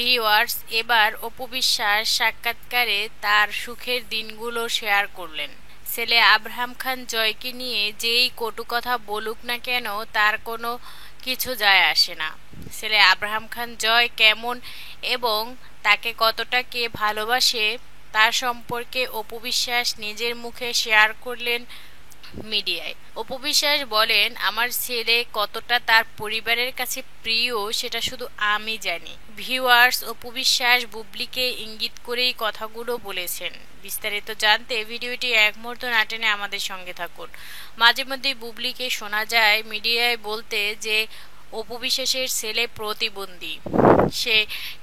Viewers, এবার অপু বিশ্বাস সাক্ষাৎকারে তার সুখের দিনগুলো শেয়ার করলেন। ছেলে আব্রাহাম খান জয়কে নিয়ে যেই কটু কথা বলুক না কেন তার কোনো কিছু যায় আসে না। ছেলে আব্রাহাম খান জয় কেমন এবং তাকে কতটা কে ভালোবাসে তার সম্পর্কে অপু বিশ্বাস নিজের মুখে শেয়ার করলেন মিডিয়ায়। অপু বিশ্বাস বলেন, আমার ছেলে কতটা তার পরিবারের কাছে প্রিয় সেটা শুধু আমি জানি। ভিউয়ার্স, অপু বিশ্বাস বুবলিকে ইঙ্গিত করেই কথাগুলো বলেছেন। বিস্তারিত জানতে ভিডিওটি এক মুহূর্ত না টেনে আমাদের সঙ্গে থাকুন। মাঝে মধ্যে বুবলিকে শোনা যায় মিডিয়ায় বলতে যে অপু বিশ্বাসের ছেলে প্রতিবন্ধী, সে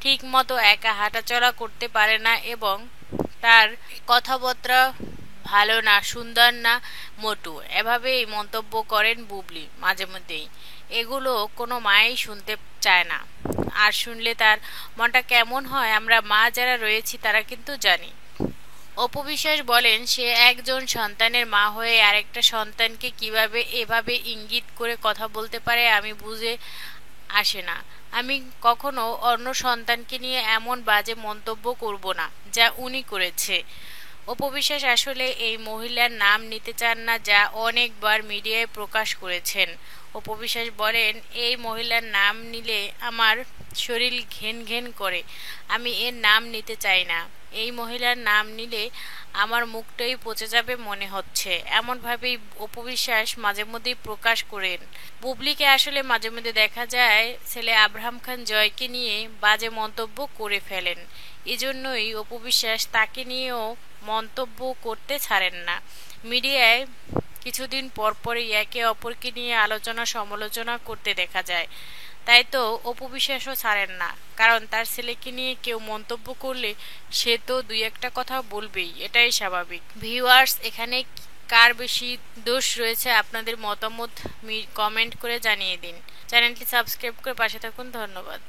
ঠিক মতো একা হাঁটাচলা করতে পারে না এবং তার কথাবার্তা ভালো না, সুন্দর না, মোটু, এভাবেই মন্তব্য করেন বুবলি মাঝে মধ্যেই। এগুলো কোনো মাই শুনতে চায় না, আর শুনলে তার মনটা কেমন হয় আমরা মা যারা রয়েছি তারা কিন্তু জানি। অপু বিশ্বাস বলেন, সে একজন সন্তানের মা হয়ে আরেকটা সন্তানকে কিভাবে এভাবে ইঙ্গিত করে কথা বলতে পারে আমি বুঝে আসে না। আমি কখনো অন্য সন্তানকে নিয়ে এমন বাজে মন্তব্য করব না যা উনি করেছে। অপু বিশ্বাস আসলে এই মহিলার নাম নিতে চান না, যা অনেকবার মিডিয়ায় প্রকাশ করেছেন। অপু বিশ্বাস বলেন, এই মহিলার নাম নিলে আমার শরীর ঘেন ঘেন করে, আমি এর নাম নিতে চাই না। এই মহিলার নাম নিলে আমার মুখটাই পচে যাবে মনে হচ্ছে, এমনভাবেই অপু বিশ্বাস মাঝে মধ্যেই প্রকাশ করেন। বুবলিকে আসলে মাঝে মধ্যে দেখা যায় ছেলে আব্রাহাম খান জয়কে নিয়ে বাজে মন্তব্য করে ফেলেন। এজন্যই অপু বিশ্বাস তাকে নিয়েও মন্তব্য করতে ছাড়েন না। মিডিয়ায় কিছুদিন পরপরই একে অপরকে নিয়ে আলোচনা সমালোচনা করতে দেখা যায়। তাই তো অপু বিশ্বাসও ছাড়েন না, কারণ তার ছেলেকে নিয়ে কেউ মন্তব্য করলে সে তো দুই একটা কথা বলবেই, এটাই স্বাভাবিক। ভিউয়ার্স, এখানে কার বেশি দোষ রয়েছে আপনাদের মতামত কমেন্ট করে জানিয়ে দিন। চ্যানেলটি সাবস্ক্রাইব করে পাশে থাকুন। ধন্যবাদ।